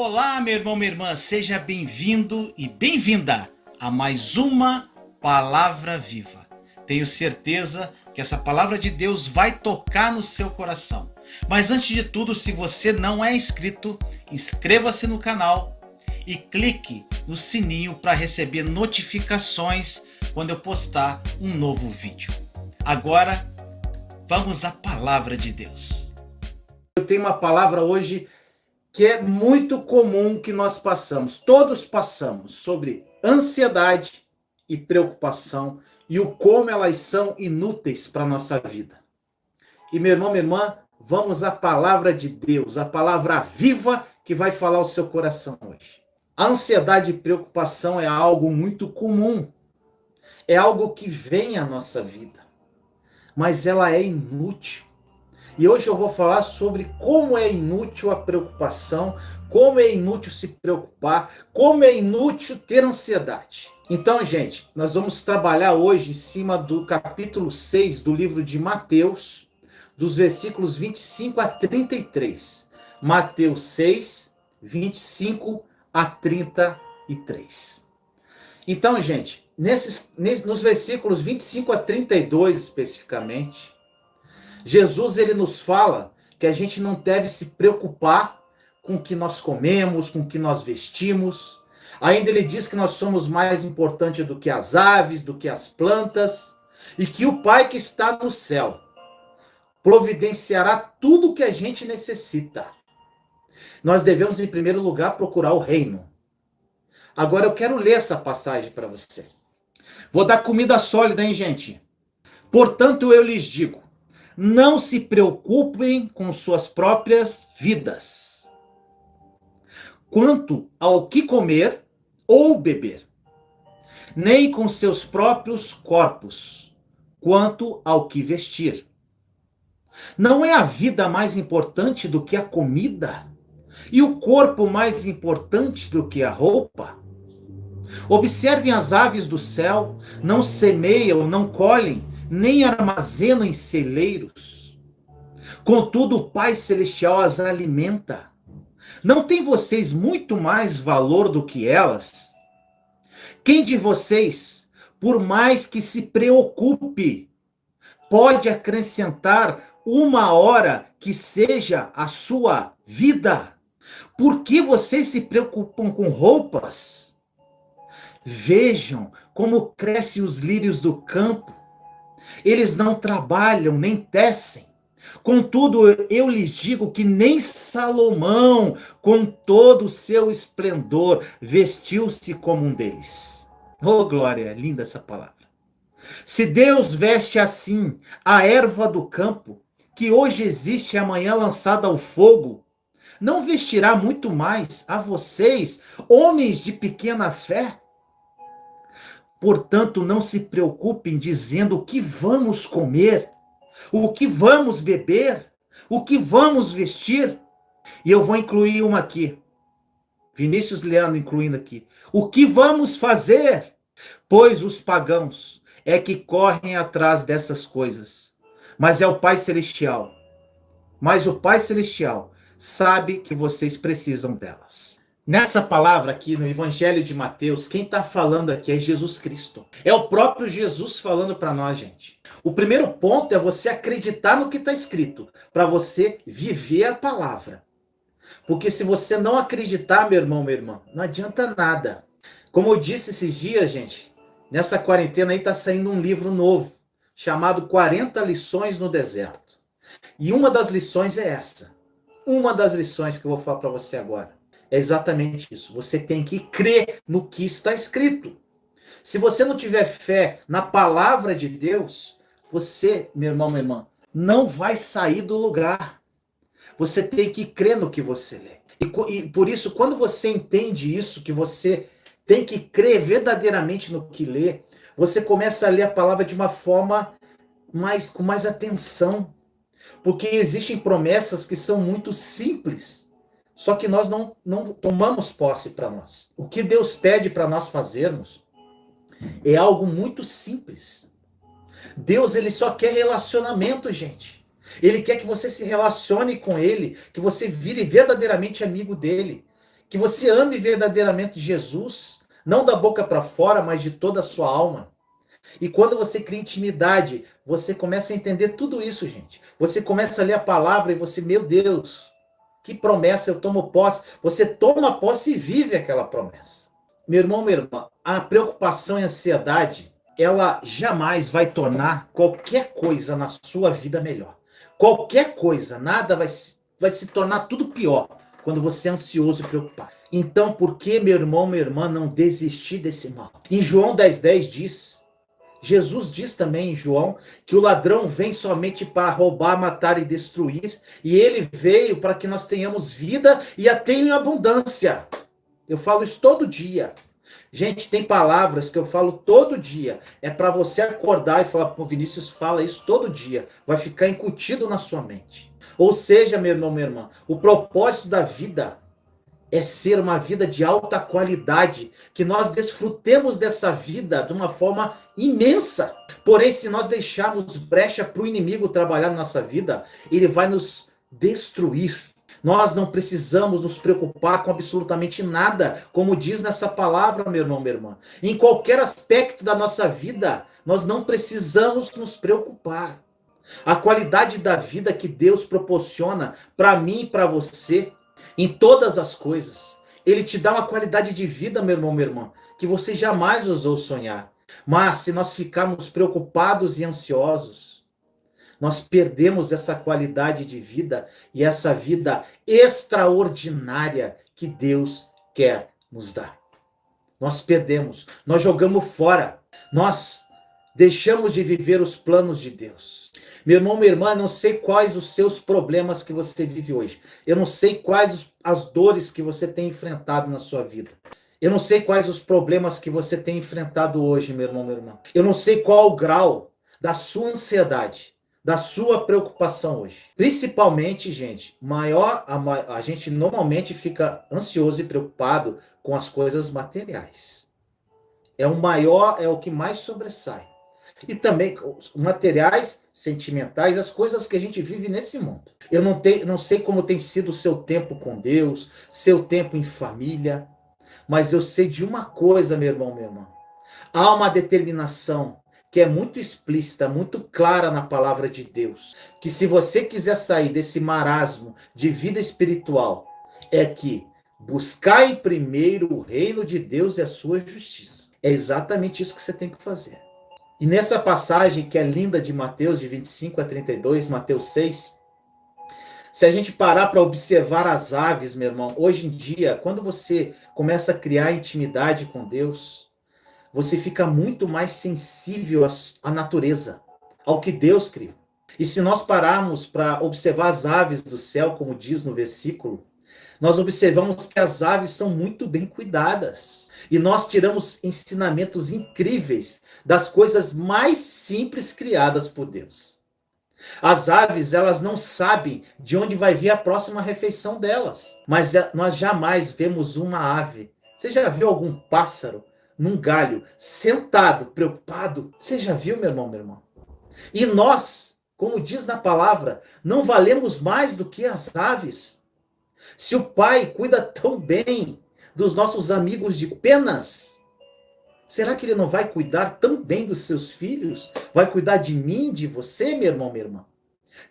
Olá, meu irmão, minha irmã, seja bem-vindo e bem-vinda a mais uma Palavra Viva. Tenho certeza que essa palavra de Deus vai tocar no seu coração. Mas antes de tudo, se você não é inscrito, inscreva-se no canal e clique no sininho para receber notificações quando eu postar um novo vídeo. Agora, vamos à palavra de Deus. Eu tenho uma palavra hoje que é muito comum que nós passamos, todos passamos, sobre ansiedade e preocupação e o como elas são inúteis para a nossa vida. E meu irmão, minha irmã, vamos à palavra de Deus, a palavra viva que vai falar ao seu coração hoje. A ansiedade e preocupação é algo muito comum, é algo que vem à nossa vida, mas ela é inútil. E hoje eu vou falar sobre como é inútil a preocupação, como é inútil se preocupar, como é inútil ter ansiedade. Então, gente, nós vamos trabalhar hoje em cima do capítulo 6 do livro de Mateus, dos versículos 25 a 33. Mateus 6, 25 a 33. Então, gente, nos versículos 25 a 32 especificamente, Jesus ele nos fala que a gente não deve se preocupar com o que nós comemos, com o que nós vestimos. Ainda ele diz que nós somos mais importantes do que as aves, do que as plantas, e que o Pai que está no céu providenciará tudo o que a gente necessita. Nós devemos, em primeiro lugar, procurar o reino. Agora eu quero ler essa passagem para você. Vou dar comida sólida, hein, gente? Portanto, eu lhes digo, não se preocupem com suas próprias vidas, quanto ao que comer ou beber, nem com seus próprios corpos, quanto ao que vestir. Não é a vida mais importante do que a comida? E o corpo mais importante do que a roupa? Observem as aves do céu, não semeiam, não colhem, nem armazenam em celeiros. Contudo, o Pai Celestial as alimenta. Não tem vocês muito mais valor do que elas? Quem de vocês, por mais que se preocupe, pode acrescentar uma hora que seja a sua vida? Por que vocês se preocupam com roupas? Vejam como crescem os lírios do campo. Eles não trabalham, nem tecem. Contudo, eu lhes digo que nem Salomão, com todo o seu esplendor, vestiu-se como um deles. Oh, glória, linda essa palavra. Se Deus veste assim a erva do campo, que hoje existe e amanhã lançada ao fogo, não vestirá muito mais a vocês, homens de pequena fé? Portanto, não se preocupem dizendo o que vamos comer, o que vamos beber, o que vamos vestir. E eu vou incluir uma aqui. Vinícius Leandro incluindo aqui. O que vamos fazer? Pois os pagãos é que correm atrás dessas coisas. Mas é o Pai Celestial. Mas o Pai Celestial sabe que vocês precisam delas. Nessa palavra aqui no Evangelho de Mateus, quem está falando aqui é Jesus Cristo. É o próprio Jesus falando para nós, gente. O primeiro ponto é você acreditar no que está escrito, para você viver a palavra. Porque se você não acreditar, meu irmão, minha irmã, não adianta nada. Como eu disse esses dias, gente, nessa quarentena aí está saindo um livro novo, chamado 40 Lições no Deserto. E uma das lições é essa. Uma das lições que eu vou falar para você agora. É exatamente isso. Você tem que crer no que está escrito. Se você não tiver fé na palavra de Deus, você, meu irmão, minha irmã, não vai sair do lugar. Você tem que crer no que você lê. E por isso, quando você entende isso, que você tem que crer verdadeiramente no que lê, você começa a ler a palavra de uma forma com mais atenção. Porque existem promessas que são muito simples. Só que nós não tomamos posse para nós. O que Deus pede para nós fazermos é algo muito simples. Deus, ele só quer relacionamento, gente. Ele quer que você se relacione com ele, que você vire verdadeiramente amigo dele, Que você ame verdadeiramente Jesus, não da boca para fora, mas de toda a sua alma. E quando você cria intimidade, você começa a entender tudo isso, gente. Você começa a ler a palavra e você, meu Deus, que promessa, eu tomo posse. Você toma posse e vive aquela promessa. Meu irmão, minha irmã, a preocupação e a ansiedade, ela jamais vai tornar qualquer coisa na sua vida melhor. Qualquer coisa, nada vai se tornar tudo pior quando você é ansioso e preocupado. Então, por que, meu irmão, minha irmã, não desistir desse mal? Em João 10,10 diz, Jesus diz também em João, que o ladrão vem somente para roubar, matar e destruir, e ele veio para que nós tenhamos vida e a tenham em abundância. Eu falo isso todo dia. Gente, tem palavras que eu falo todo dia. É para você acordar e falar, pô, Vinícius fala isso todo dia. Vai ficar incutido na sua mente. Ou seja, meu irmão, minha irmã, o propósito da vida é ser uma vida de alta qualidade, que nós desfrutemos dessa vida de uma forma imensa. Porém, se nós deixarmos brecha para o inimigo trabalhar na nossa vida, ele vai nos destruir. Nós não precisamos nos preocupar com absolutamente nada, como diz nessa palavra, meu irmão, minha irmã. Em qualquer aspecto da nossa vida, nós não precisamos nos preocupar. A qualidade da vida que Deus proporciona para mim e para você, em todas as coisas. Ele te dá uma qualidade de vida, meu irmão, minha irmã, que você jamais ousou sonhar. Mas se nós ficarmos preocupados e ansiosos, nós perdemos essa qualidade de vida e essa vida extraordinária que Deus quer nos dar. Nós perdemos, nós jogamos fora, nós deixamos de viver os planos de Deus. Meu irmão, minha irmã, não sei quais os seus problemas que você vive hoje. Eu não sei quais as dores que você tem enfrentado na sua vida. Eu não sei quais os problemas que você tem enfrentado hoje, meu irmão, minha irmã. Eu não sei qual o grau da sua ansiedade, da sua preocupação hoje. Principalmente, gente, a gente normalmente fica ansioso e preocupado com as coisas materiais. É o que mais sobressai. E também os materiais, sentimentais, as coisas que a gente vive nesse mundo. Eu não sei como tem sido o seu tempo com Deus, seu tempo em família, mas eu sei de uma coisa, meu irmão, minha irmã. Há uma determinação que é muito explícita, muito clara na palavra de Deus, que se você quiser sair desse marasmo de vida espiritual, é que buscai primeiro o reino de Deus e a sua justiça. É exatamente isso que você tem que fazer. E nessa passagem que é linda de Mateus, de 25 a 32, Mateus 6, se a gente parar para observar as aves, meu irmão, hoje em dia, quando você começa a criar intimidade com Deus, você fica muito mais sensível à natureza, ao que Deus criou. E se nós pararmos para observar as aves do céu, como diz no versículo, nós observamos que as aves são muito bem cuidadas. E nós tiramos ensinamentos incríveis das coisas mais simples criadas por Deus. As aves, elas não sabem de onde vai vir a próxima refeição delas. Mas nós jamais vemos uma ave. Você já viu algum pássaro num galho, sentado, preocupado? Você já viu, meu irmão, minha irmã? E nós, como diz na palavra, não valemos mais do que as aves. Se o Pai cuida tão bem dos nossos amigos de penas, será que ele não vai cuidar tão bem dos seus filhos? Vai cuidar de mim, de você, meu irmão, minha irmã?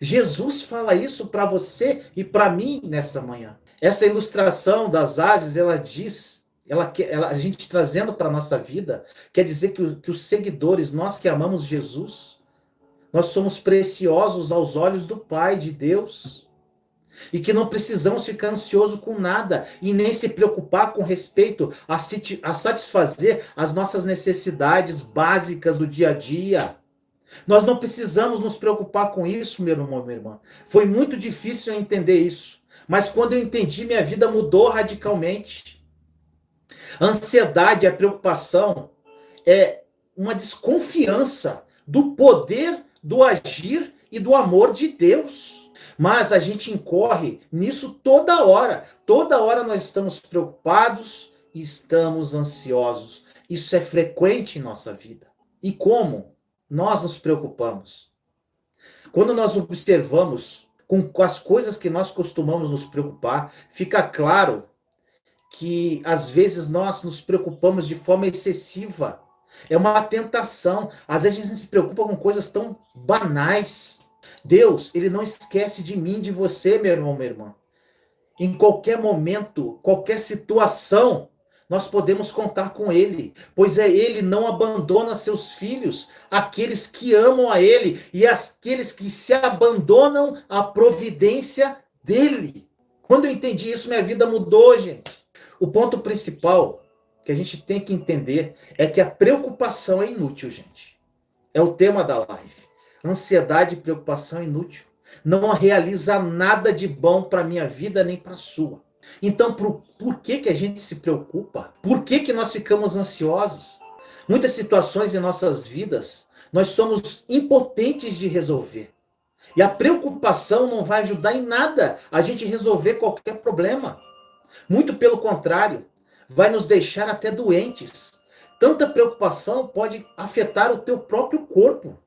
Jesus fala isso para você e para mim nessa manhã. Essa ilustração das aves, ela diz, a gente trazendo para a nossa vida, quer dizer que os seguidores, nós que amamos Jesus, nós somos preciosos aos olhos do Pai, de Deus. E que não precisamos ficar ansiosos com nada e nem se preocupar com respeito a satisfazer as nossas necessidades básicas do dia a dia. Nós não precisamos nos preocupar com isso, meu irmão, minha irmã. Foi muito difícil eu entender isso. Mas quando eu entendi, minha vida mudou radicalmente. A ansiedade, a preocupação é uma desconfiança do poder, do agir e do amor de Deus. Mas a gente incorre nisso toda hora. Toda hora nós estamos preocupados e estamos ansiosos. Isso é frequente em nossa vida. E como nós nos preocupamos? Quando nós observamos com as coisas que nós costumamos nos preocupar, fica claro que às vezes nós nos preocupamos de forma excessiva. É uma tentação. Às vezes a gente se preocupa com coisas tão banais. Deus, ele não esquece de mim, de você, meu irmão, minha irmã. Em qualquer momento, qualquer situação, nós podemos contar com ele, pois ele não abandona seus filhos, aqueles que amam a ele e aqueles que se abandonam à providência dele. Quando eu entendi isso, minha vida mudou, gente. O ponto principal que a gente tem que entender é que a preocupação é inútil, gente. É o tema da live. Ansiedade e preocupação é inútil. Não realiza nada de bom para a minha vida nem para a sua. Então, por que a gente se preocupa? Por que nós ficamos ansiosos? Muitas situações em nossas vidas, nós somos impotentes de resolver. E a preocupação não vai ajudar em nada a gente resolver qualquer problema. Muito pelo contrário, vai nos deixar até doentes. Tanta preocupação pode afetar o teu próprio corpo.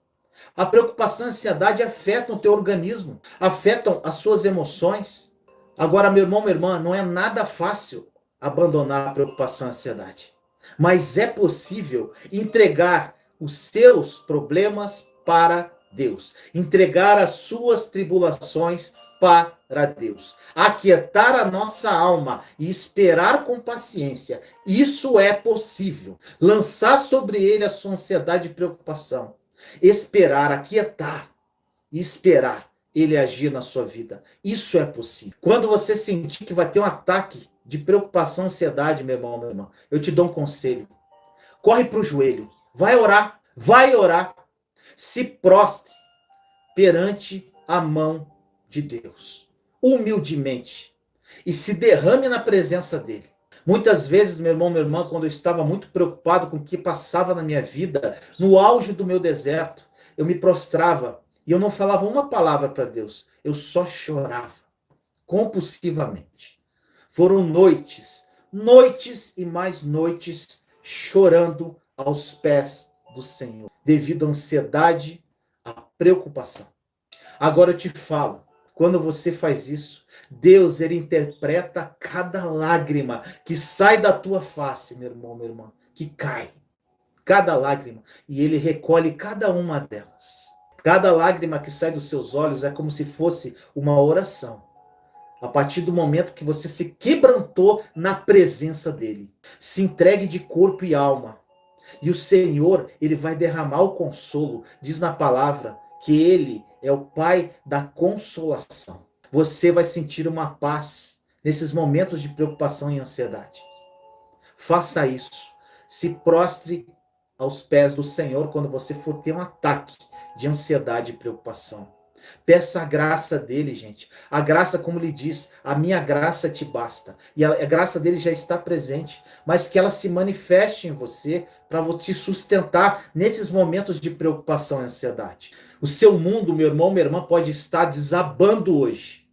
A preocupação e a ansiedade afetam o teu organismo, afetam as suas emoções. Agora, meu irmão, minha irmã, não é nada fácil abandonar a preocupação e a ansiedade. Mas é possível entregar os seus problemas para Deus. Entregar as suas tribulações para Deus. Aquietar a nossa alma e esperar com paciência. Isso é possível. Lançar sobre ele a sua ansiedade e preocupação. Esperar, aquietar e esperar ele agir na sua vida. Isso é possível. Quando você sentir que vai ter um ataque de preocupação, ansiedade, meu irmão, minha irmã, eu te dou um conselho. Corre para o joelho. Vai orar. Vai orar. Se prostre perante a mão de Deus. Humildemente. E se derrame na presença dele. Muitas vezes, meu irmão, minha irmã, quando eu estava muito preocupado com o que passava na minha vida, no auge do meu deserto, eu me prostrava e eu não falava uma palavra para Deus. Eu só chorava, compulsivamente. Foram noites, noites e mais noites, chorando aos pés do Senhor, devido à ansiedade, à preocupação. Agora eu te falo, quando você faz isso, Deus, ele interpreta cada lágrima que sai da tua face, meu irmão, minha irmã, que cai. Cada lágrima. E ele recolhe cada uma delas. Cada lágrima que sai dos seus olhos é como se fosse uma oração. A partir do momento que você se quebrantou na presença dele. Se entregue de corpo e alma. E o Senhor, ele vai derramar o consolo. Diz na palavra que ele é o Pai da consolação. Você vai sentir uma paz nesses momentos de preocupação e ansiedade. Faça isso. Se prostre aos pés do Senhor quando você for ter um ataque de ansiedade e preocupação. Peça a graça dele, gente. A graça, como ele diz, a minha graça te basta. E a graça dele já está presente, mas que ela se manifeste em você para te sustentar nesses momentos de preocupação e ansiedade. O seu mundo, meu irmão, minha irmã, pode estar desabando hoje.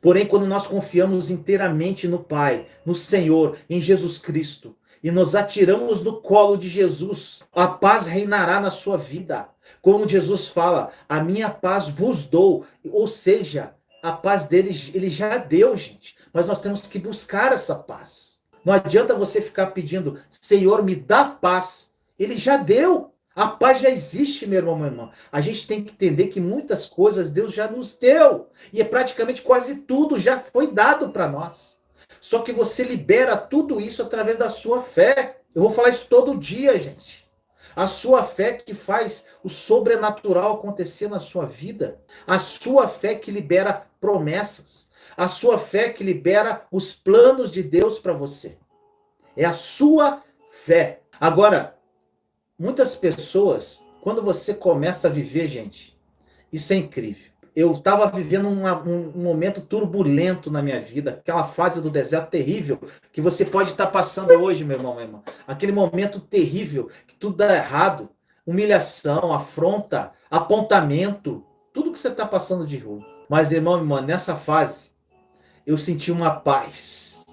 Porém, quando nós confiamos inteiramente no Pai, no Senhor, em Jesus Cristo, e nos atiramos no colo de Jesus, a paz reinará na sua vida. Como Jesus fala, a minha paz vos dou. Ou seja, a paz dele, ele já deu, gente. Mas nós temos que buscar essa paz. Não adianta você ficar pedindo, Senhor, me dá paz. Ele já deu. A paz já existe, meu irmão, minha irmã. A gente tem que entender que muitas coisas Deus já nos deu. E é praticamente quase tudo já foi dado para nós. Só que você libera tudo isso através da sua fé. Eu vou falar isso todo dia, gente. A sua fé que faz o sobrenatural acontecer na sua vida. A sua fé que libera promessas. A sua fé que libera os planos de Deus para você. É a sua fé. Agora, muitas pessoas, quando você começa a viver, gente, isso é incrível. Eu estava vivendo um momento turbulento na minha vida, aquela fase do deserto terrível que você pode estar passando hoje, meu irmão, minha irmã. Aquele momento terrível, que tudo dá errado, humilhação, afronta, apontamento, tudo que você está passando de ruim. Mas, irmão, minha irmã, nessa fase, eu senti uma paz,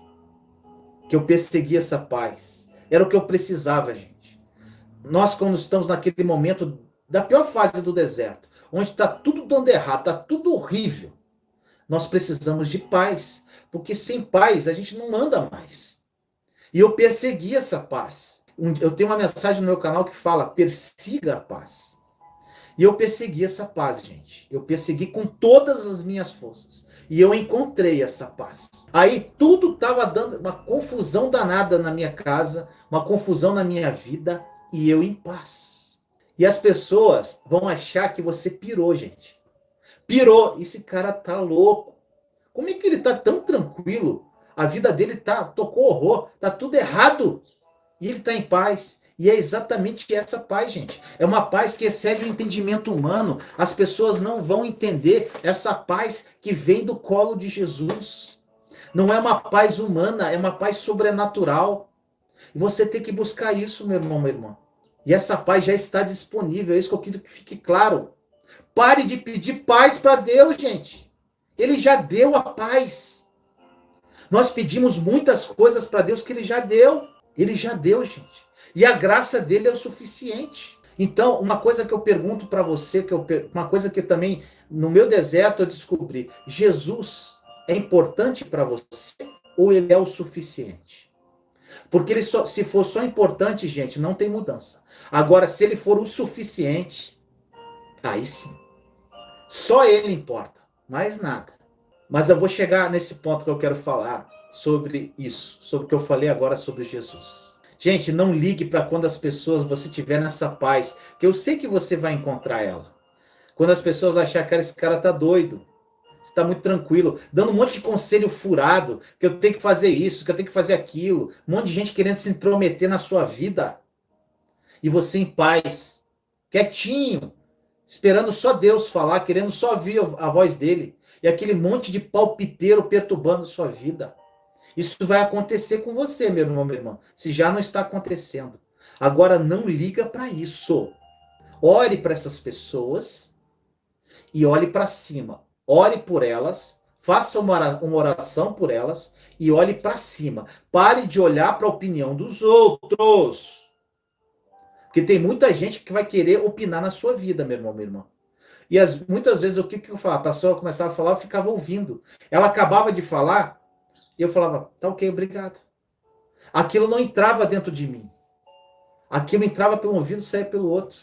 que eu persegui essa paz. Era o que eu precisava, gente. Nós, quando estamos naquele momento da pior fase do deserto, onde está tudo dando errado, está tudo horrível. Nós precisamos de paz, porque sem paz a gente não anda mais. E eu persegui essa paz. Eu tenho uma mensagem no meu canal que fala: persiga a paz. E eu persegui essa paz, gente. Eu persegui com todas as minhas forças. E eu encontrei essa paz. Aí tudo estava dando uma confusão danada na minha casa, uma confusão na minha vida, e eu em paz. E as pessoas vão achar que você pirou, gente. Pirou. Esse cara tá louco. Como é que ele tá tão tranquilo? A vida dele tocou horror, tá tudo errado. E ele tá em paz. E é exatamente essa paz, gente. É uma paz que excede o entendimento humano. As pessoas não vão entender essa paz que vem do colo de Jesus. Não é uma paz humana, é uma paz sobrenatural. E você tem que buscar isso, meu irmão, minha irmã. E essa paz já está disponível, é isso que eu quero que fique claro. Pare de pedir paz para Deus, gente. Ele já deu a paz. Nós pedimos muitas coisas para Deus que ele já deu. Ele já deu, gente. E a graça dele é o suficiente. Então, uma coisa que eu pergunto para você, uma coisa que também no meu deserto eu descobri: Jesus é importante para você ou ele é o suficiente? Porque se for só importante, gente, não tem mudança. Agora, se ele for o suficiente, aí sim. Só ele importa, mais nada. Mas eu vou chegar nesse ponto que eu quero falar sobre isso, sobre o que eu falei agora sobre Jesus. Gente, não ligue para quando as pessoas, você tiver nessa paz, que eu sei que você vai encontrar ela. Quando as pessoas acharem que esse cara tá doido, está muito tranquilo, dando um monte de conselho furado, que eu tenho que fazer isso, que eu tenho que fazer aquilo, um monte de gente querendo se intrometer na sua vida. E você em paz, quietinho, esperando só Deus falar, querendo só ouvir a voz dele. E aquele monte de palpiteiro perturbando a sua vida. Isso vai acontecer com você, meu irmão, minha irmã, se já não está acontecendo. Agora não liga para isso. Ore para essas pessoas e olhe para cima. Ore por elas, faça uma oração por elas e olhe para cima. Pare de olhar para a opinião dos outros. Porque tem muita gente que vai querer opinar na sua vida, meu irmão, minha irmã. E muitas vezes o que eu falava? A pessoa começava a falar, eu ficava ouvindo. Ela acabava de falar e eu falava: tá ok, obrigado. Aquilo não entrava dentro de mim. Aquilo entrava pelo ouvido e saía pelo outro.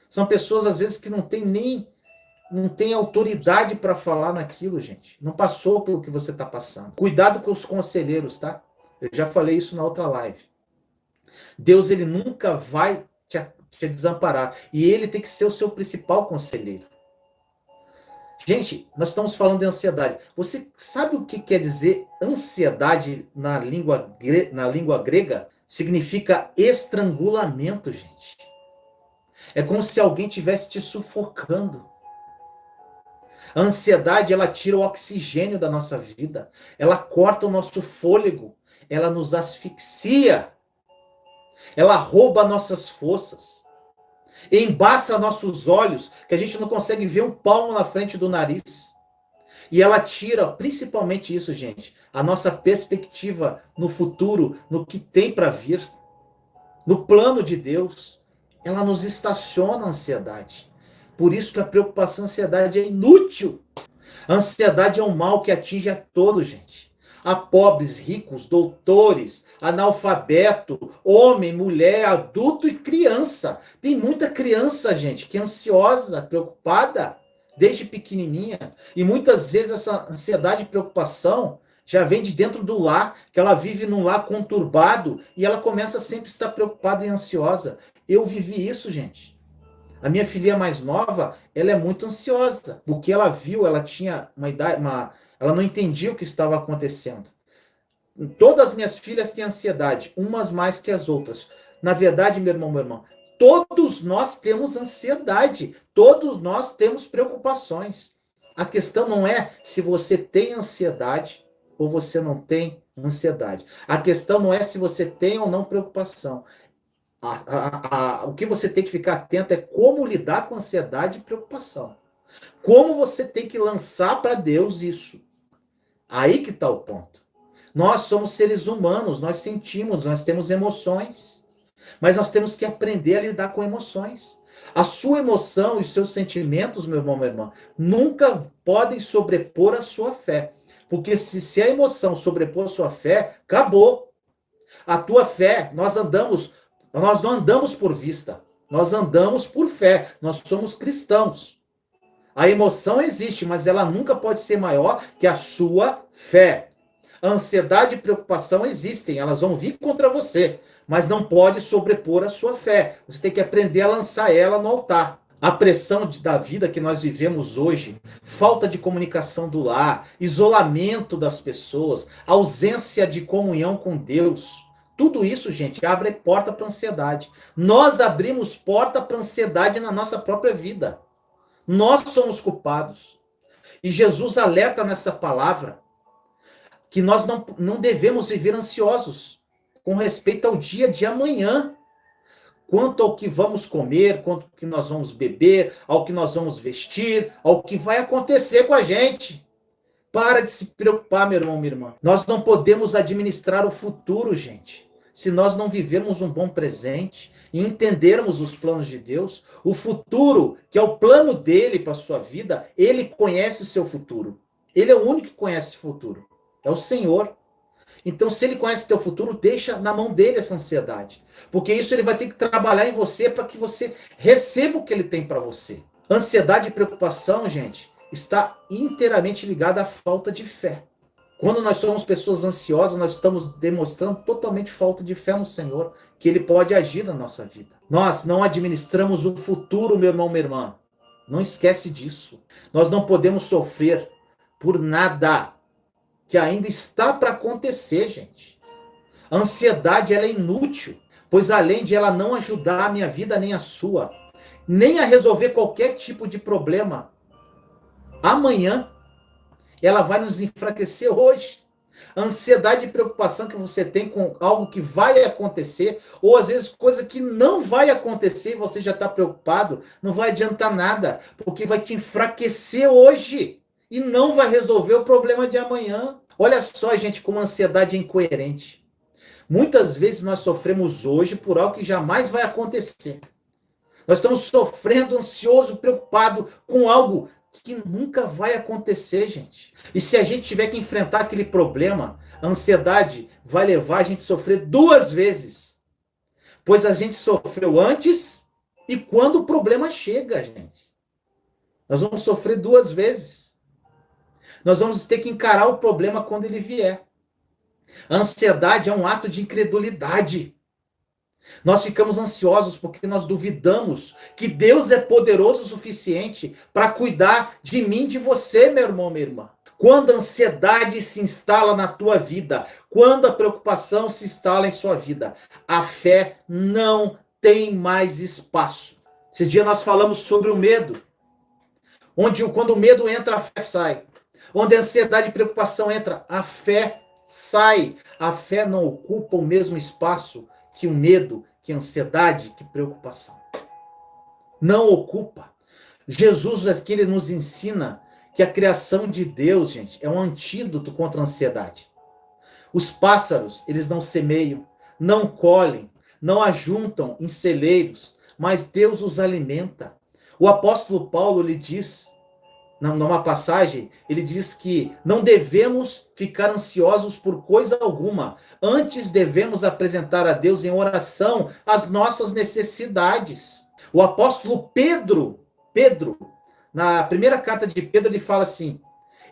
São pessoas, às vezes, que não tem autoridade para falar naquilo, gente. Não passou pelo que você está passando. Cuidado com os conselheiros, tá? Eu já falei isso na outra live. Deus, ele nunca vai te desamparar. E ele tem que ser o seu principal conselheiro. Gente, nós estamos falando de ansiedade. Você sabe o que quer dizer ansiedade na língua grega? Significa estrangulamento, gente. É como se alguém estivesse te sufocando. A ansiedade, ela tira o oxigênio da nossa vida. Ela corta o nosso fôlego. Ela nos asfixia. Ela rouba nossas forças. Embaça nossos olhos, que a gente não consegue ver um palmo na frente do nariz. E ela tira, principalmente isso, gente, a nossa perspectiva no futuro, no que tem para vir, no plano de Deus. Ela nos estaciona a ansiedade. Por isso que a preocupação, a ansiedade é inútil. A ansiedade é um mal que atinge a todos, gente. A pobres, ricos, doutores, analfabeto, homem, mulher, adulto e criança. Tem muita criança, gente, que é ansiosa, preocupada, desde pequenininha. E muitas vezes essa ansiedade e preocupação já vem de dentro do lar, que ela vive num lar conturbado e ela começa sempre a estar preocupada e ansiosa. Eu vivi isso, gente. A minha filha mais nova, ela é muito ansiosa. O que ela viu, ela tinha uma idade, ela não entendia o que estava acontecendo. Todas as minhas filhas têm ansiedade, umas mais que as outras. Na verdade, meu irmão, minha irmã, todos nós temos ansiedade, todos nós temos preocupações. A questão não é se você tem ansiedade ou você não tem ansiedade. A questão não é se você tem ou não preocupação. O que você tem que ficar atento é como lidar com ansiedade e preocupação. Como você tem que lançar para Deus isso. Aí que está o ponto. Nós somos seres humanos, nós sentimos, nós temos emoções. Mas nós temos que aprender a lidar com emoções. A sua emoção e os seus sentimentos, meu irmão, minha irmã, nunca podem sobrepor a sua fé. Porque se a emoção sobrepor a sua fé, acabou. A tua fé, nós não andamos por vista, nós andamos por fé, nós somos cristãos. A emoção existe, mas ela nunca pode ser maior que a sua fé. A ansiedade e preocupação existem, elas vão vir contra você, mas não pode sobrepor a sua fé. Você tem que aprender a lançar ela no altar. A pressão da vida que nós vivemos hoje, falta de comunicação do lar, isolamento das pessoas, ausência de comunhão com Deus, tudo isso, gente, abre porta para ansiedade. Nós abrimos porta para ansiedade na nossa própria vida. Nós somos culpados. E Jesus alerta nessa palavra que nós não devemos viver ansiosos com respeito ao dia de amanhã. Quanto ao que vamos comer, quanto ao que nós vamos beber, ao que nós vamos vestir, ao que vai acontecer com a gente. Para de se preocupar, meu irmão, minha irmã. Nós não podemos administrar o futuro, gente. Se nós não vivermos um bom presente e entendermos os planos de Deus, o futuro, que é o plano dele para a sua vida, ele conhece o seu futuro. Ele é o único que conhece o futuro. É o Senhor. Então, se ele conhece o teu futuro, deixa na mão dele essa ansiedade. Porque isso ele vai ter que trabalhar em você para que você receba o que ele tem para você. Ansiedade e preocupação, gente, está inteiramente ligada à falta de fé. Quando nós somos pessoas ansiosas, nós estamos demonstrando totalmente falta de fé no Senhor, que ele pode agir na nossa vida. Nós não administramos o futuro, meu irmão, minha irmã. Não esquece disso. Nós não podemos sofrer por nada que ainda está para acontecer, gente. A ansiedade, ela é inútil, pois além de ela não ajudar a minha vida nem a sua, nem a resolver qualquer tipo de problema, amanhã ela vai nos enfraquecer hoje. A ansiedade e preocupação que você tem com algo que vai acontecer, ou às vezes coisa que não vai acontecer e você já está preocupado, não vai adiantar nada, porque vai te enfraquecer hoje e não vai resolver o problema de amanhã. Olha só, gente, como a ansiedade é incoerente. Muitas vezes nós sofremos hoje por algo que jamais vai acontecer. Nós estamos sofrendo, ansioso, preocupado com algo que nunca vai acontecer, gente. E se a gente tiver que enfrentar aquele problema, a ansiedade vai levar a gente a sofrer 2 vezes. Pois a gente sofreu antes e quando o problema chega, gente. Nós vamos sofrer 2 vezes. Nós vamos ter que encarar o problema quando ele vier. A ansiedade é um ato de incredulidade. Nós ficamos ansiosos porque nós duvidamos que Deus é poderoso o suficiente para cuidar de mim, de você, meu irmão, minha irmã. Quando a ansiedade se instala na tua vida, quando a preocupação se instala em sua vida, a fé não tem mais espaço. Esse dia nós falamos sobre o medo, onde quando o medo entra, a fé sai. Onde a ansiedade e preocupação entra, a fé sai. A fé não ocupa o mesmo espaço que o medo, que a ansiedade, que a preocupação. Não ocupa. Jesus aqui ele nos ensina que a criação de Deus, gente, é um antídoto contra a ansiedade. Os pássaros, eles não semeiam, não colhem, não ajuntam em celeiros, mas Deus os alimenta. O apóstolo Paulo lhe diz, numa passagem, ele diz que não devemos ficar ansiosos por coisa alguma. Antes devemos apresentar a Deus em oração as nossas necessidades. O apóstolo Pedro, na primeira carta de Pedro, ele fala assim,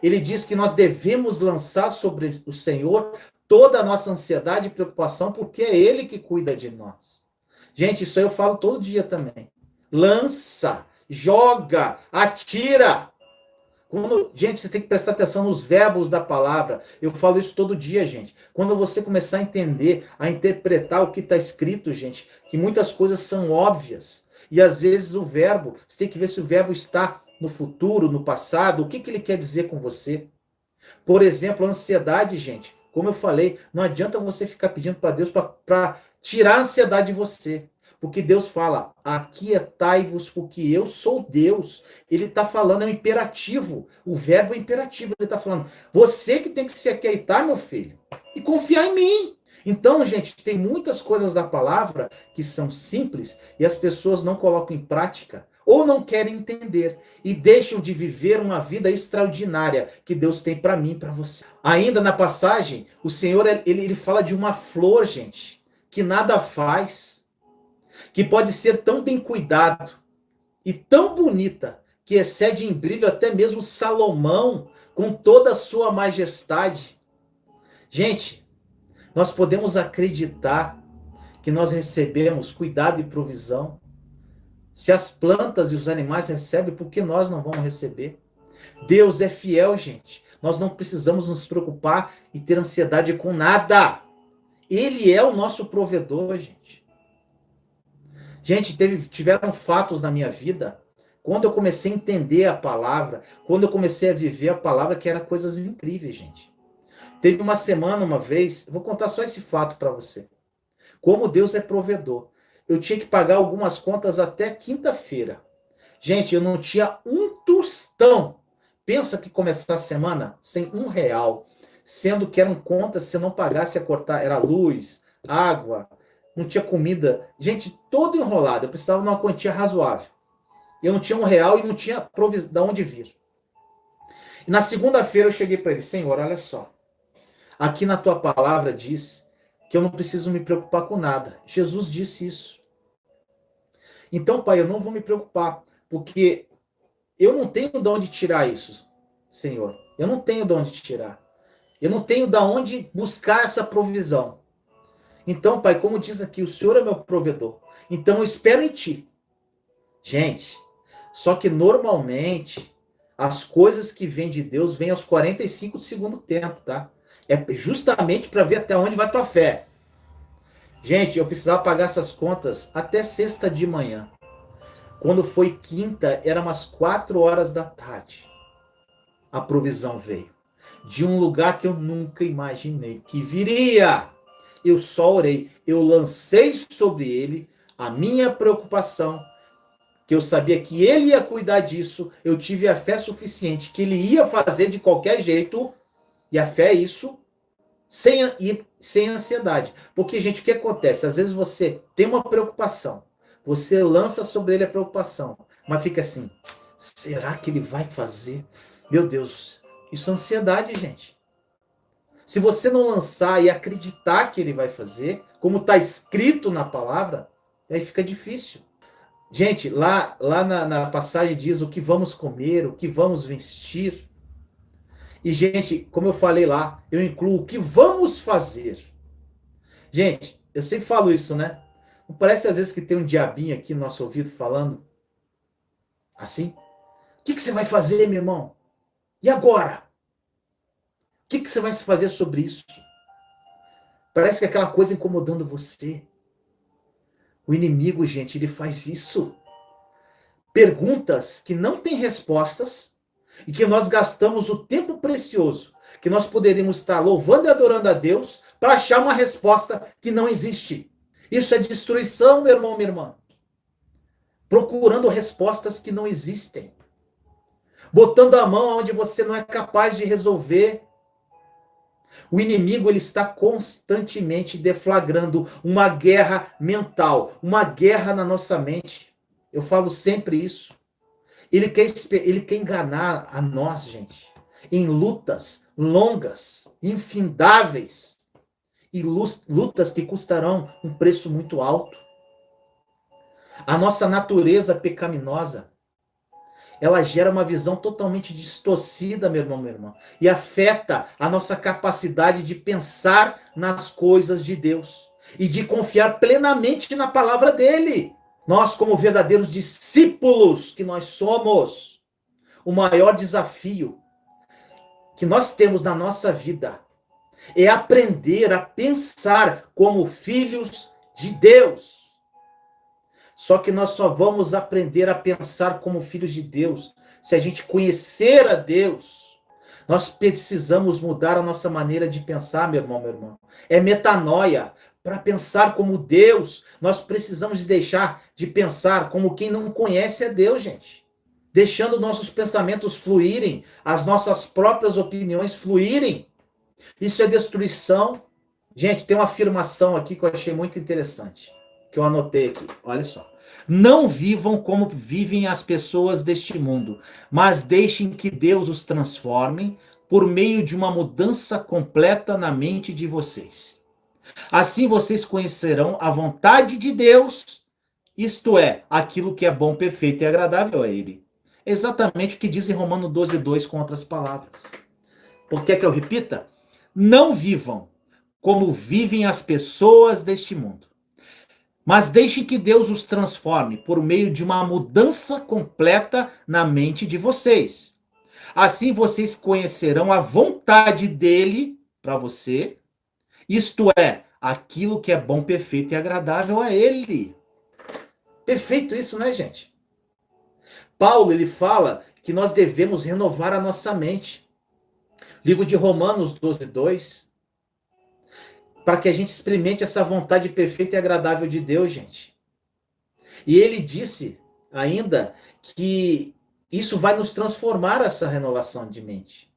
ele diz que nós devemos lançar sobre o Senhor toda a nossa ansiedade e preocupação, porque é Ele que cuida de nós. Gente, isso aí eu falo todo dia também. Lança, joga, atira. Gente, você tem que prestar atenção nos verbos da palavra. Eu falo isso todo dia, gente. Quando você começar a entender, a interpretar o que está escrito, gente, que muitas coisas são óbvias. E às vezes o verbo, você tem que ver se o verbo está no futuro, no passado, o que ele quer dizer com você. Por exemplo, a ansiedade, gente, como eu falei, não adianta você ficar pedindo para Deus para tirar a ansiedade de você. Porque Deus fala, aquietai-vos porque eu sou Deus. Ele está falando, é um imperativo. O verbo é imperativo. Ele está falando, você que tem que se aquietar, meu filho, e confiar em mim. Então, gente, tem muitas coisas da palavra que são simples e as pessoas não colocam em prática ou não querem entender e deixam de viver uma vida extraordinária que Deus tem para mim e para você. Ainda na passagem, o Senhor ele fala de uma flor, gente, que nada faz, que pode ser tão bem cuidado e tão bonita que excede em brilho até mesmo Salomão com toda a sua majestade. Gente, nós podemos acreditar que nós recebemos cuidado e provisão. Se as plantas e os animais recebem, por que nós não vamos receber? Deus é fiel, gente. Nós não precisamos nos preocupar e ter ansiedade com nada. Ele é o nosso provedor, gente. Gente, tiveram fatos na minha vida, quando eu comecei a entender a palavra, quando eu comecei a viver a palavra, que eram coisas incríveis, gente. Teve uma semana, uma vez, vou contar só esse fato para você. Como Deus é provedor. Eu tinha que pagar algumas contas até quinta-feira. Gente, eu não tinha um tostão. Pensa que começar a semana sem R$ 1, sendo que eram contas, se eu não pagasse ia cortar, era luz, água, não tinha comida. Gente, todo enrolado. Eu precisava de uma quantia razoável. Eu não tinha R$ 1 e não tinha de onde vir. E na segunda-feira eu cheguei para ele, Senhor, olha só. Aqui na tua palavra diz que eu não preciso me preocupar com nada. Jesus disse isso. Então, Pai, eu não vou me preocupar, porque eu não tenho de onde tirar isso, Senhor. Eu não tenho de onde tirar. Eu não tenho de onde buscar essa provisão. Então, Pai, como diz aqui, o Senhor é meu provedor. Então, eu espero em Ti. Gente, só que normalmente as coisas que vêm de Deus vêm aos 45 do segundo tempo, tá? É justamente para ver até onde vai tua fé. Gente, eu precisava pagar essas contas até sexta de manhã. Quando foi quinta, era umas 4 horas da tarde. A provisão veio. De um lugar que eu nunca imaginei que viria. Eu só orei. Eu lancei sobre ele a minha preocupação, que eu sabia que ele ia cuidar disso. Eu tive a fé suficiente que ele ia fazer de qualquer jeito. E a fé é isso. Sem ansiedade. Porque, gente, o que acontece? Às vezes você tem uma preocupação, você lança sobre ele a preocupação, mas fica assim, será que ele vai fazer? Meu Deus, isso é ansiedade, gente. Se você não lançar e acreditar que ele vai fazer, como está escrito na palavra, aí fica difícil. Gente, lá na passagem diz o que vamos comer, o que vamos vestir. E, gente, como eu falei lá, eu incluo o que vamos fazer. Gente, eu sempre falo isso, né? Não parece às vezes que tem um diabinho aqui no nosso ouvido falando assim? O que você vai fazer, meu irmão? E agora? O que você vai fazer sobre isso? Parece que é aquela coisa incomodando você. O inimigo, gente, ele faz isso. Perguntas que não têm respostas, e que nós gastamos o tempo precioso que nós poderíamos estar louvando e adorando a Deus para achar uma resposta que não existe. Isso é destruição, meu irmão, minha irmã. Procurando respostas que não existem. Botando a mão onde você não é capaz de resolver. O inimigo ele está constantemente deflagrando uma guerra mental, uma guerra na nossa mente. Eu falo sempre isso. Ele quer enganar a nós, gente, em lutas longas, infindáveis, e lutas que custarão um preço muito alto. A nossa natureza pecaminosa, ela gera uma visão totalmente distorcida, meu irmão, minha irmã, e afeta a nossa capacidade de pensar nas coisas de Deus e de confiar plenamente na palavra dele. Nós, como verdadeiros discípulos que nós somos, o maior desafio que nós temos na nossa vida é aprender a pensar como filhos de Deus. Só que nós só vamos aprender a pensar como filhos de Deus se a gente conhecer a Deus. Nós precisamos mudar a nossa maneira de pensar, meu irmão, meu irmão. É metanoia. Para pensar como Deus, nós precisamos deixar de pensar como quem não conhece a Deus, gente. Deixando nossos pensamentos fluírem, as nossas próprias opiniões fluírem. Isso é destruição. Gente, tem uma afirmação aqui que eu achei muito interessante, que eu anotei aqui. Olha só. Não vivam como vivem as pessoas deste mundo, mas deixem que Deus os transforme por meio de uma mudança completa na mente de vocês. Assim vocês conhecerão a vontade de Deus, isto é, aquilo que é bom, perfeito e agradável a Ele. Exatamente o que diz em Romanos 12:2 com outras palavras. Por que eu repita? Não vivam como vivem as pessoas deste mundo, mas deixem que Deus os transforme por meio de uma mudança completa na mente de vocês. Assim vocês conhecerão a vontade dele para você, isto é, aquilo que é bom, perfeito e agradável a ele. Perfeito isso, né, gente? Paulo, ele fala que nós devemos renovar a nossa mente. Livro de Romanos 12:2, para que a gente experimente essa vontade perfeita e agradável de Deus, gente. E ele disse ainda que isso vai nos transformar, essa renovação de mente.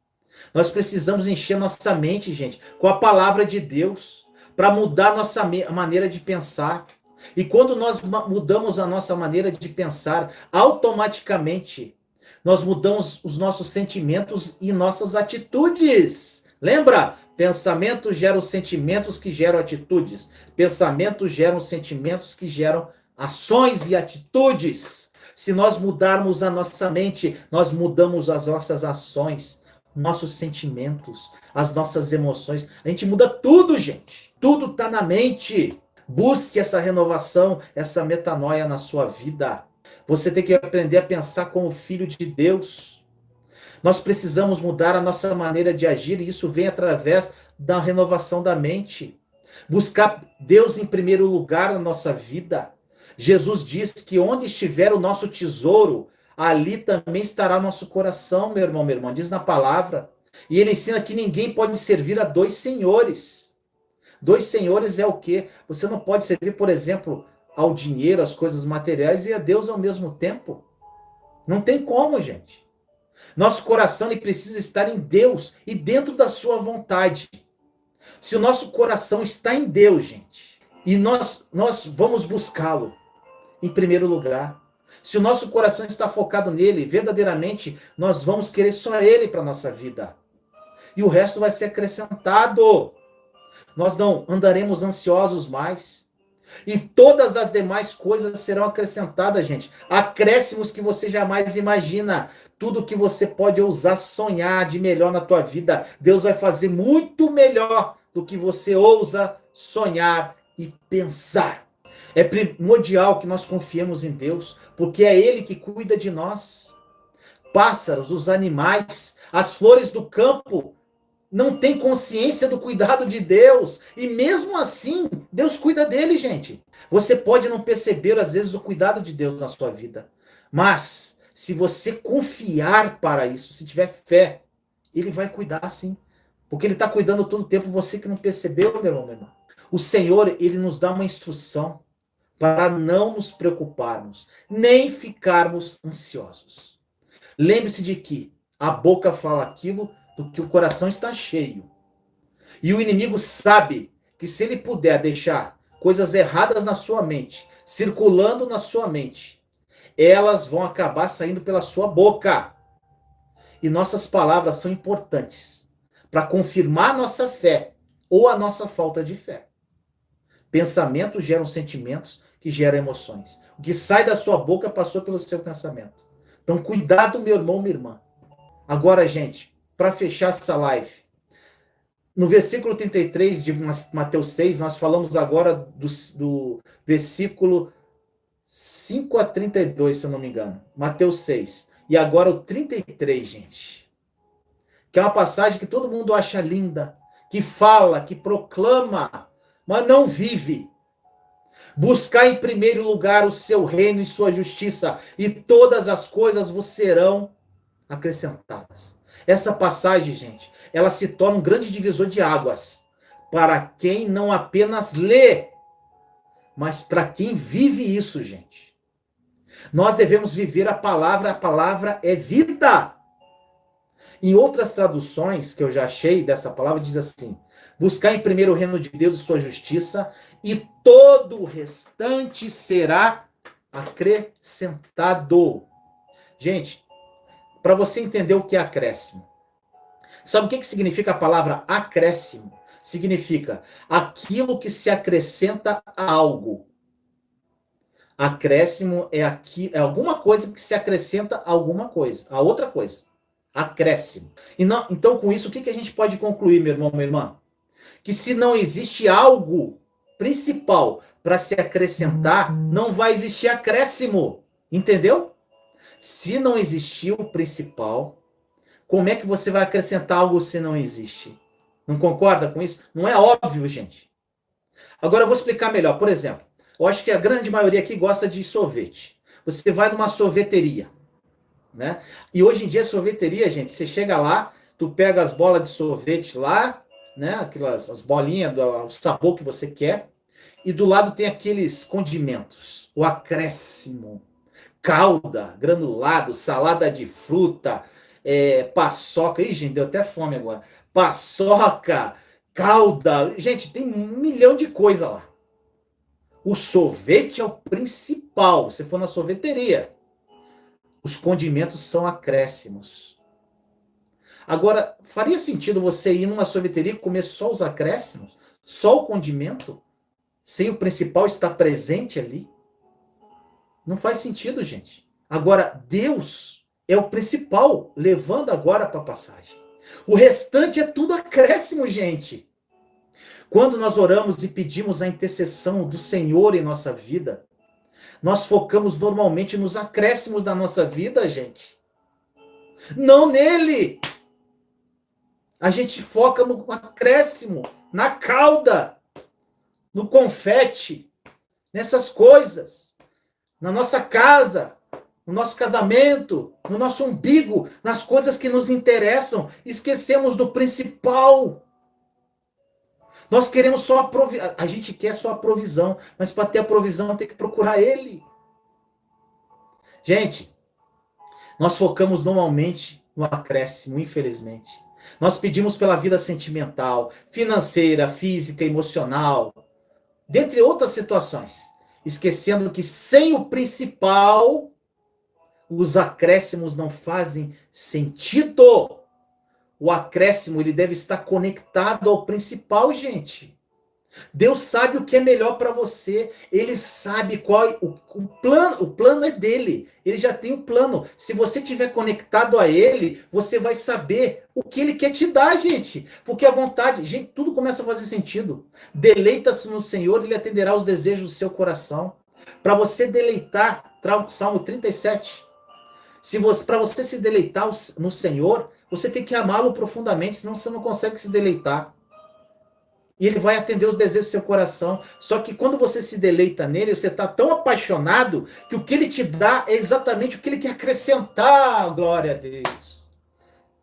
Nós precisamos encher nossa mente, gente, com a palavra de Deus, para mudar nossa maneira de pensar. E quando nós mudamos a nossa maneira de pensar, automaticamente nós mudamos os nossos sentimentos e nossas atitudes. Lembra? Pensamentos geram sentimentos que geram atitudes. Pensamentos geram sentimentos que geram ações e atitudes. Se nós mudarmos a nossa mente, nós mudamos as nossas ações, nossos sentimentos, as nossas emoções. A gente muda tudo, gente. Tudo está na mente. Busque essa renovação, essa metanoia na sua vida. Você tem que aprender a pensar como filho de Deus. Nós precisamos mudar a nossa maneira de agir e isso vem através da renovação da mente. Buscar Deus em primeiro lugar na nossa vida. Jesus diz que onde estiver o nosso tesouro, ali também estará nosso coração, meu irmão, minha irmã. Diz na palavra. E ele ensina que ninguém pode servir a dois senhores. Dois senhores é o quê? Você não pode servir, por exemplo, ao dinheiro, às coisas materiais e a Deus ao mesmo tempo. Não tem como, gente. Nosso coração ele precisa estar em Deus e dentro da sua vontade. Se o nosso coração está em Deus, gente, e nós vamos buscá-lo em primeiro lugar. Se o nosso coração está focado nele, verdadeiramente, nós vamos querer só ele para a nossa vida. E o resto vai ser acrescentado. Nós não andaremos ansiosos mais. E todas as demais coisas serão acrescentadas, gente. Acréscimos que você jamais imagina. Tudo que você pode ousar sonhar de melhor na tua vida, Deus vai fazer muito melhor do que você ousa sonhar e pensar. É primordial que nós confiemos em Deus, porque é Ele que cuida de nós. Pássaros, os animais, as flores do campo não têm consciência do cuidado de Deus. E mesmo assim, Deus cuida dele, gente. Você pode não perceber, às vezes, o cuidado de Deus na sua vida. Mas, se você confiar para isso, se tiver fé, Ele vai cuidar sim. Porque Ele está cuidando todo o tempo, você que não percebeu, meu irmão, meu irmão. O Senhor, Ele nos dá uma instrução para não nos preocuparmos, nem ficarmos ansiosos. Lembre-se de que a boca fala aquilo do que o coração está cheio. E o inimigo sabe que se ele puder deixar coisas erradas na sua mente, circulando na sua mente, elas vão acabar saindo pela sua boca. E nossas palavras são importantes para confirmar nossa fé ou a nossa falta de fé. Pensamentos geram sentimentos que geram emoções. O que sai da sua boca passou pelo seu pensamento. Então, cuidado, meu irmão, minha irmã. Agora, gente, para fechar essa live, no versículo 33 de Mateus 6, nós falamos agora do versículo 5 a 32, se eu não me engano. Mateus 6. E agora o 33, gente. Que é uma passagem que todo mundo acha linda, que fala, que proclama, mas não vive. Buscar em primeiro lugar o seu reino e sua justiça, e todas as coisas vos serão acrescentadas. Essa passagem, gente, ela se torna um grande divisor de águas para quem não apenas lê, mas para quem vive isso, gente. Nós devemos viver a palavra é vida. Em outras traduções que eu já achei dessa palavra, diz assim: buscar em primeiro o reino de Deus e sua justiça, e todo o restante será acrescentado. Gente, para você entender o que é acréscimo, sabe o que significa a palavra acréscimo? Significa aquilo que se acrescenta a algo. Acréscimo é alguma coisa que se acrescenta a alguma coisa, a outra coisa. Acréscimo. E não, então, com isso, o que a gente pode concluir, meu irmão, minha irmã? Que se não existe algo principal para se acrescentar, não vai existir acréscimo. Entendeu? Se não existir o principal, como é que você vai acrescentar algo se não existe? Não concorda com isso? Não é óbvio, gente. Agora eu vou explicar melhor. Por exemplo, eu acho que a grande maioria aqui gosta de sorvete. Você vai numa sorveteria, né? E hoje em dia, sorveteria, gente, você chega lá, tu pega as bolas de sorvete lá, né? As bolinhas, o sabor que você quer, e do lado tem aqueles condimentos, o acréscimo, calda, granulado, salada de fruta, paçoca. Ih, gente, deu até fome agora. Paçoca, calda. Gente, tem 1 milhão de coisa lá. O sorvete é o principal. Se for na sorveteria, os condimentos são acréscimos. Agora, faria sentido você ir numa sorveteria e comer só os acréscimos? Só o condimento? Sem o principal estar presente ali? Não faz sentido, gente. Agora, Deus é o principal, levando agora para a passagem. O restante é tudo acréscimo, gente. Quando nós oramos e pedimos a intercessão do Senhor em nossa vida, nós focamos normalmente nos acréscimos da nossa vida, gente. Não nele. A gente foca no acréscimo, na cauda, no confete, nessas coisas. Na nossa casa, no nosso casamento, no nosso umbigo, nas coisas que nos interessam. Esquecemos do principal. Nós queremos só a provisão. A gente quer só a provisão, mas para ter a provisão tem que procurar Ele. Gente, nós focamos normalmente no acréscimo, infelizmente. Nós pedimos pela vida sentimental, financeira, física, emocional, dentre outras situações, esquecendo que sem o principal, os acréscimos não fazem sentido. O acréscimo, ele deve estar conectado ao principal, gente. Deus sabe o que é melhor para você. Ele sabe qual é o plano. O plano é dele. Ele já tem o plano. Se você estiver conectado a ele, você vai saber o que ele quer te dar, gente. Porque a vontade, gente, tudo começa a fazer sentido. Deleita-se no Senhor, ele atenderá os desejos do seu coração. Para você deleitar, Salmo 37. Para você se deleitar no Senhor, você tem que amá-lo profundamente, senão você não consegue se deleitar. E ele vai atender os desejos do seu coração. Só que quando você se deleita nele, você está tão apaixonado que o que ele te dá é exatamente o que ele quer acrescentar. Glória a Deus.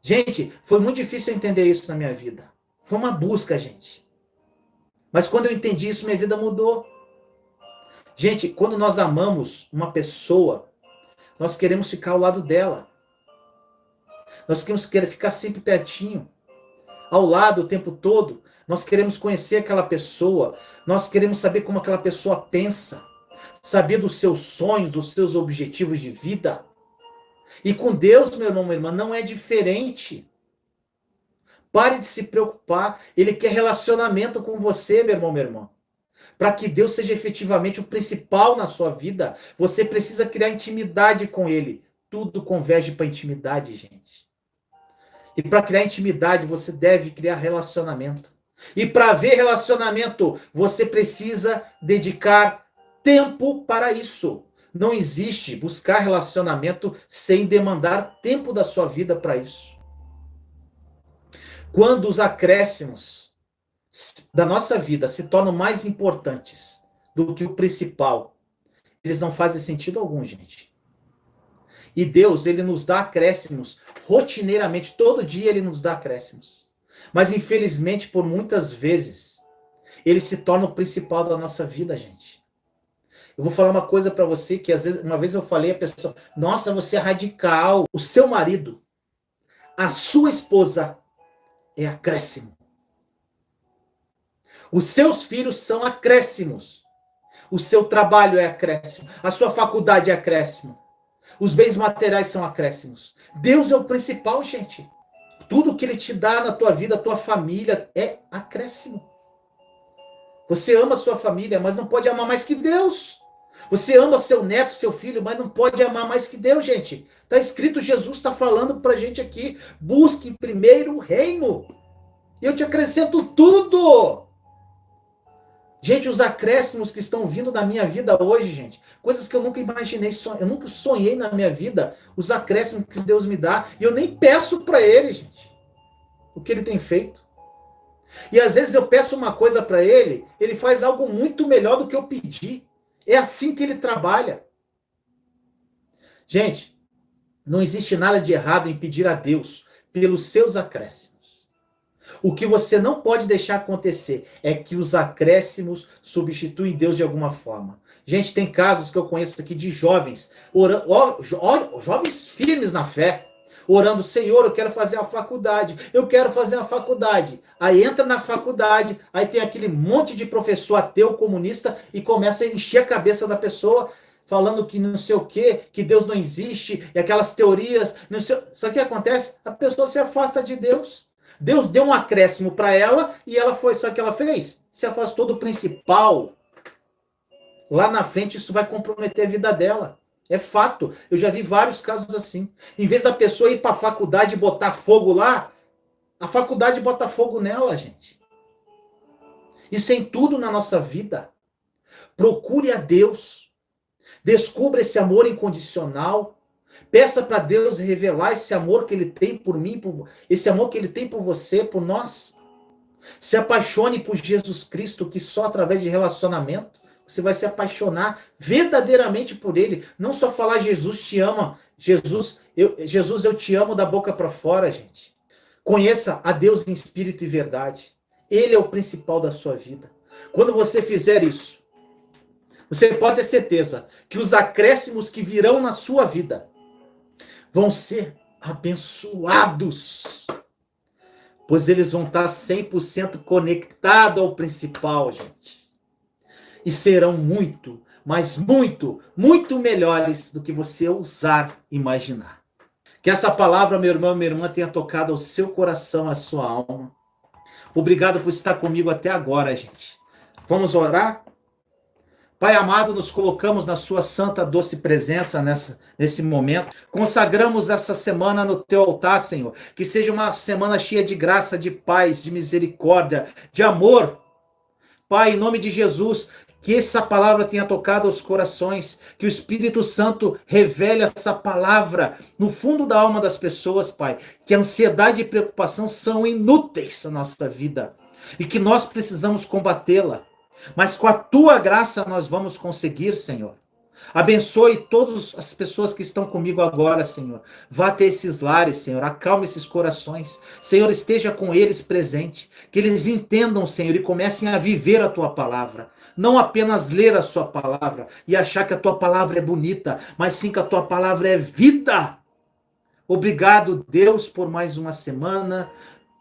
Gente, foi muito difícil entender isso na minha vida. Foi uma busca, gente. Mas quando eu entendi isso, minha vida mudou. Gente, quando nós amamos uma pessoa, nós queremos ficar ao lado dela. Nós queremos ficar sempre pertinho, ao lado o tempo todo. Nós queremos conhecer aquela pessoa. Nós queremos saber como aquela pessoa pensa. Saber dos seus sonhos, dos seus objetivos de vida. E com Deus, meu irmão, minha irmã, não é diferente. Pare de se preocupar. Ele quer relacionamento com você, meu irmão, minha irmã. Para que Deus seja efetivamente o principal na sua vida, você precisa criar intimidade com Ele. Tudo converge para intimidade, gente. E para criar intimidade, você deve criar relacionamento. E para haver relacionamento, você precisa dedicar tempo para isso. Não existe buscar relacionamento sem demandar tempo da sua vida para isso. Quando os acréscimos da nossa vida se tornam mais importantes do que o principal, eles não fazem sentido algum, gente. E Deus, ele nos dá acréscimos rotineiramente, todo dia ele nos dá acréscimos. Mas infelizmente, por muitas vezes, ele se torna o principal da nossa vida, gente. Eu vou falar uma coisa para você que às vezes, uma vez eu falei a pessoa, nossa, você é radical. O seu marido A sua esposa é acréscimo. Os seus filhos são acréscimos. O seu trabalho é acréscimo. A sua faculdade é acréscimo. Os bens materiais são acréscimos. Deus é o principal, gente. Tudo que Ele te dá na tua vida, a tua família, é acréscimo. Você ama a sua família, mas não pode amar mais que Deus. Você ama seu neto, seu filho, mas não pode amar mais que Deus, gente. Está escrito, Jesus está falando para a gente aqui. Busque primeiro o reino. E eu te acrescento tudo. Gente, os acréscimos que estão vindo na minha vida hoje, gente, coisas que eu nunca imaginei, eu nunca sonhei na minha vida, os acréscimos que Deus me dá, e eu nem peço para Ele, gente, o que Ele tem feito. E às vezes eu peço uma coisa para Ele, Ele faz algo muito melhor do que eu pedi. É assim que Ele trabalha. Gente, não existe nada de errado em pedir a Deus pelos seus acréscimos. O que você não pode deixar acontecer é que os acréscimos substituem Deus de alguma forma. Gente, tem casos que eu conheço aqui de jovens, jovens firmes na fé, orando, Senhor, eu quero fazer a faculdade, eu quero fazer a faculdade. Aí entra na faculdade, aí tem aquele monte de professor ateu, comunista, e começa a encher a cabeça da pessoa, falando que não sei o quê, que Deus não existe, e aquelas teorias, não sei. Só que acontece, a pessoa se afasta de Deus. Deus deu um acréscimo para ela e ela foi, sabe o que ela fez? Se afastou do principal. Lá na frente isso vai comprometer a vida dela. É fato. Eu já vi vários casos assim. Em vez da pessoa ir para a faculdade e botar fogo lá, a faculdade bota fogo nela, gente. Isso é em tudo na nossa vida. Procure a Deus. Descubra esse amor incondicional. Peça para Deus revelar esse amor que Ele tem por mim, esse amor que Ele tem por você, por nós. Se apaixone por Jesus Cristo, que só através de relacionamento você vai se apaixonar verdadeiramente por Ele. Não só falar Jesus te ama, Jesus eu te amo da boca para fora, gente. Conheça a Deus em espírito e verdade. Ele é o principal da sua vida. Quando você fizer isso, você pode ter certeza que os acréscimos que virão na sua vida vão ser abençoados, pois eles vão estar 100% conectados ao principal, gente. E serão muito, mas muito, muito melhores do que você ousar imaginar. Que essa palavra, meu irmão, minha irmã, tenha tocado ao seu coração, à sua alma. Obrigado por estar comigo até agora, gente. Vamos orar? Pai amado, nos colocamos na sua santa, doce presença nesse momento. Consagramos essa semana no teu altar, Senhor. Que seja uma semana cheia de graça, de paz, de misericórdia, de amor. Pai, em nome de Jesus, que essa palavra tenha tocado aos corações. Que o Espírito Santo revele essa palavra no fundo da alma das pessoas, Pai. Que a ansiedade e preocupação são inúteis na nossa vida. E que nós precisamos combatê-la. Mas com a tua graça nós vamos conseguir, Senhor. Abençoe todas as pessoas que estão comigo agora, Senhor. Vá até esses lares, Senhor. Acalme esses corações. Senhor, esteja com eles presente. Que eles entendam, Senhor, e comecem a viver a tua palavra. Não apenas ler a sua palavra e achar que a tua palavra é bonita, mas sim que a tua palavra é vida. Obrigado, Deus, por mais uma semana.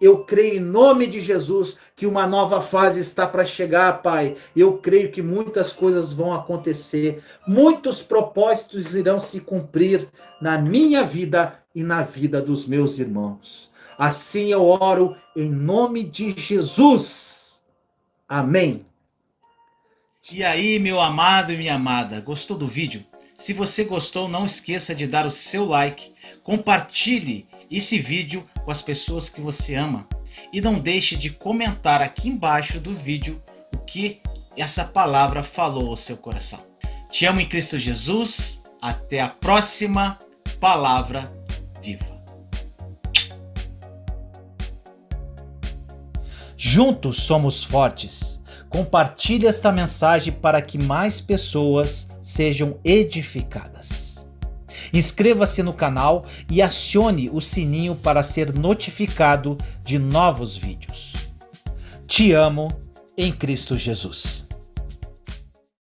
Eu creio em nome de Jesus que uma nova fase está para chegar, Pai. Eu creio que muitas coisas vão acontecer. Muitos propósitos irão se cumprir na minha vida e na vida dos meus irmãos. Assim eu oro em nome de Jesus. Amém. E aí, meu amado e minha amada, gostou do vídeo? Se você gostou, não esqueça de dar o seu like, compartilhe esse vídeo com as pessoas que você ama e não deixe de comentar aqui embaixo do vídeo o que essa palavra falou ao seu coração. Te amo em Cristo Jesus, até a próxima Palavra Viva. Juntos somos fortes. Compartilhe esta mensagem para que mais pessoas sejam edificadas. Inscreva-se no canal e acione o sininho para ser notificado de novos vídeos. Te amo em Cristo Jesus.